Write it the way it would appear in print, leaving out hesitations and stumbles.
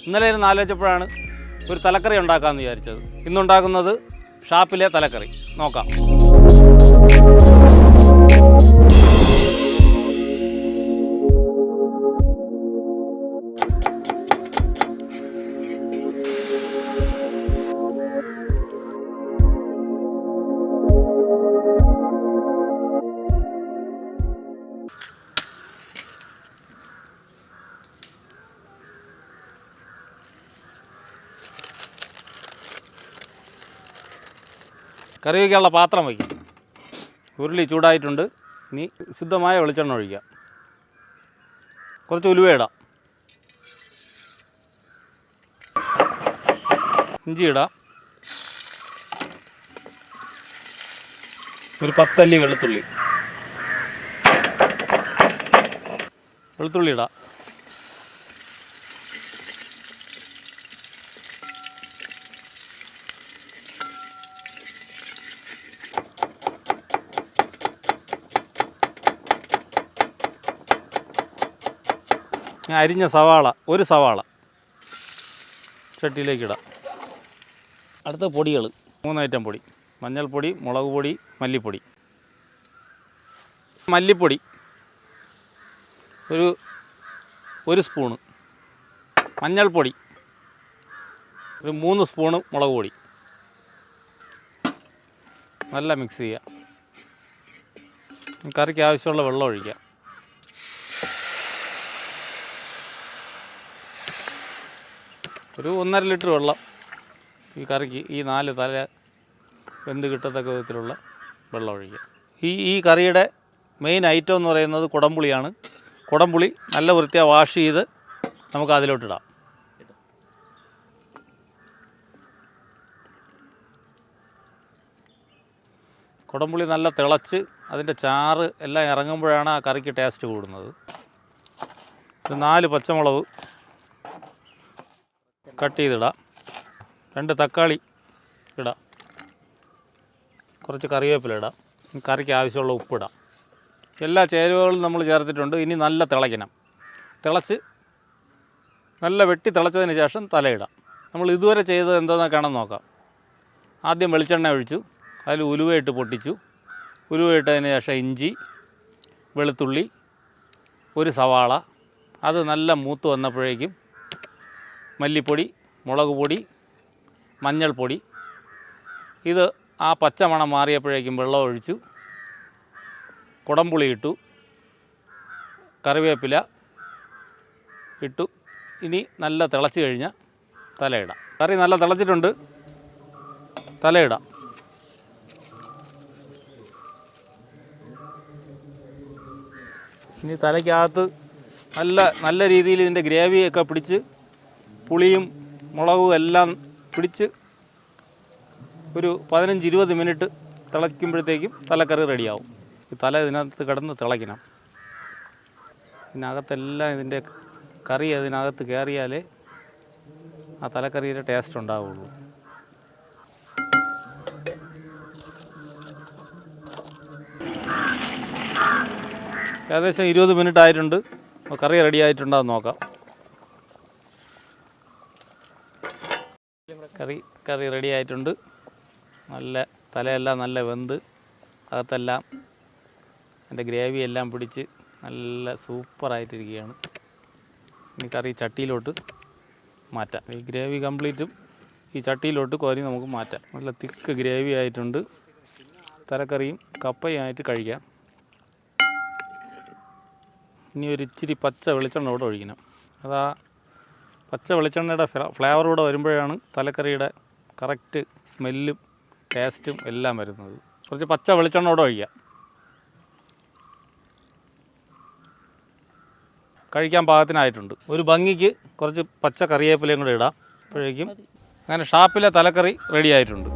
ഇന്നലെ ഇരുന്ന് ആലോചിച്ചപ്പോഴാണ് ഒരു തലക്കറി ഉണ്ടാക്കാമെന്ന് വിചാരിച്ചത്. ഇന്നുണ്ടാക്കുന്നത് ഷാപ്പിലെ തലക്കറി. നോക്കാം. കറി വയ്ക്കാനുള്ള പാത്രം വയ്ക്കാം. ഉരുളി ചൂടായിട്ടുണ്ട്. ഇനി ശുദ്ധമായ വെളിച്ചെണ്ണ ഒഴിക്കാം. കുറച്ച് ഉലുവ ഇടാം. ഇഞ്ചി ഇടാം. ഒരു 10 അല്ലി വെളുത്തുള്ളി ഇടാം. അരിഞ്ഞ സവാള, ഒരു സവാള ചട്ടിയിലേക്ക് ഇടാം. അടുത്ത പൊടികൾ 3 ഐറ്റം പൊടി: മഞ്ഞൾപ്പൊടി, മുളക് പൊടി, മല്ലിപ്പൊടി. മല്ലിപ്പൊടി ഒരു സ്പൂണ്, മഞ്ഞൾപ്പൊടി ഒരു 3 സ്പൂണ്, മുളക് പൊടി. നല്ല മിക്സ് ചെയ്യുക. കറിക്ക് ആവശ്യമുള്ള വെള്ളം ഒഴിക്കുക. ഒരു 1.5 ലിറ്റർ വെള്ളം ഈ കറിക്ക്, ഈ 4 തല വെന്ത് കിട്ടത്തക്ക വിധത്തിലുള്ള വെള്ളം ഒഴിക്കുക. ഈ കറിയുടെ മെയിൻ ഐറ്റം എന്ന് പറയുന്നത് കുടംപുളിയാണ്. കുടംപുളി നല്ല വൃത്തിയായി വാഷ് ചെയ്ത് നമുക്ക് അതിലോട്ടിടാം. കുടംപുളി നല്ല തിളച്ച് അതിൻ്റെ ചാറ് എല്ലാം ഇറങ്ങുമ്പോഴാണ് ആ കറിക്ക് ടേസ്റ്റ് കൂടുന്നത്. ഒരു 4 പച്ചമുളക് കട്ട് ചെയ്തിടാം. 2 തക്കാളി ഇടാം. കുറച്ച് കറിവേപ്പില ഇടാം. കറിക്ക് ആവശ്യമുള്ള ഉപ്പിടാം. എല്ലാ ചേരുവകളും നമ്മൾ ചേർത്തിട്ടുണ്ട്. ഇനി നല്ല തിളയ്ക്കണം. നല്ല വെട്ടി തിളച്ചതിന് ശേഷം തലയിടാം. നമ്മൾ ഇതുവരെ ചെയ്തത് എന്താണെന്നൊക്കെയാണെന്ന് നോക്കാം. ആദ്യം വെളിച്ചെണ്ണ ഒഴിച്ചു, അതിൽ ഉലുവയിട്ട് പൊട്ടിച്ചു. ഉലുവയിട്ടതിന് ശേഷം ഇഞ്ചി, വെളുത്തുള്ളി, ഒരു സവാള. അത് നല്ല മൂത്ത് വന്നപ്പോഴേക്കും മല്ലിപ്പൊടി, മുളക് പൊടി, മഞ്ഞൾപ്പൊടി. ഇത് ആ പച്ചമണം മാറിയപ്പോഴേക്കും വെള്ളം ഒഴിച്ചു. കുടംപുളി ഇട്ടു, കറിവേപ്പില ഇട്ടു. ഇനി നല്ല തിളച്ച് കഴിഞ്ഞാൽ തലയിടാം. കറി നല്ല തിളച്ചിട്ടുണ്ട്. തലയിടാം. ഇനി തലയ്ക്കകത്ത് നല്ല രീതിയിൽ ഇതിൻ്റെ ഗ്രേവിയൊക്കെ പിടിച്ച് പുളിയും മുളകും എല്ലാം പിടിച്ച് ഒരു 15-20 മിനിറ്റ് തിളയ്ക്കുമ്പോഴത്തേക്കും തലക്കറി റെഡിയാവും. ഈ തല ഇതിനകത്ത് കിടന്ന് തിളയ്ക്കണം. ഇതിനകത്തെല്ലാം ഇതിൻ്റെ കറി അതിനകത്ത് കയറിയാലേ ആ തലക്കറിയുടെ ടേസ്റ്റ് ഉണ്ടാവുള്ളൂ. ഏകദേശം 20 മിനിറ്റ് ആയിട്ടുണ്ട്. കറി റെഡി ആയിട്ടുണ്ടാകും നോക്കാം. കറി റെഡി ആയിട്ടുണ്ട്. നല്ല തലയെല്ലാം നല്ല വെന്ത് അകത്തെല്ലാം അതിൻ്റെ ഗ്രേവി എല്ലാം പിടിച്ച് നല്ല സൂപ്പറായിട്ടിരിക്കുകയാണ്. ഇനി കറി ചട്ടിയിലോട്ട് മാറ്റാം. ഈ ഗ്രേവി കംപ്ലീറ്റും ഈ ചട്ടിയിലോട്ട് കോരി നമുക്ക് മാറ്റാം. നല്ല തിക്ക് ഗ്രേവി ആയിട്ടുണ്ട്. തലക്കറിയും കപ്പയും ആയിട്ട് കഴിക്കാം. ഇനി ഒരു ഇച്ചിരി പച്ച വെളിച്ചെണ്ണ കൂടെ ഒഴിക്കണം. അതാ പച്ച വെളിച്ചെണ്ണയുടെ ഫ്ലേവർ കൂടെ വരുമ്പോഴാണ് തലക്കറിയുടെ കറക്റ്റ് സ്മെല്ലും ടേസ്റ്റും എല്ലാം വരുന്നത്. കുറച്ച് പച്ച വെളിച്ചെണ്ണ കൂടെ ഒഴിക്കാം. കഴിക്കാൻ പാകത്തിനായിട്ടുണ്ട്. ഒരു ഭംഗിക്ക് കുറച്ച് പച്ച കറിവേപ്പിലയും കൂടെ ഇടാം. അപ്പോഴേക്കും അങ്ങനെ ഷാപ്പിലെ തലക്കറി റെഡി ആയിട്ടുണ്ട്.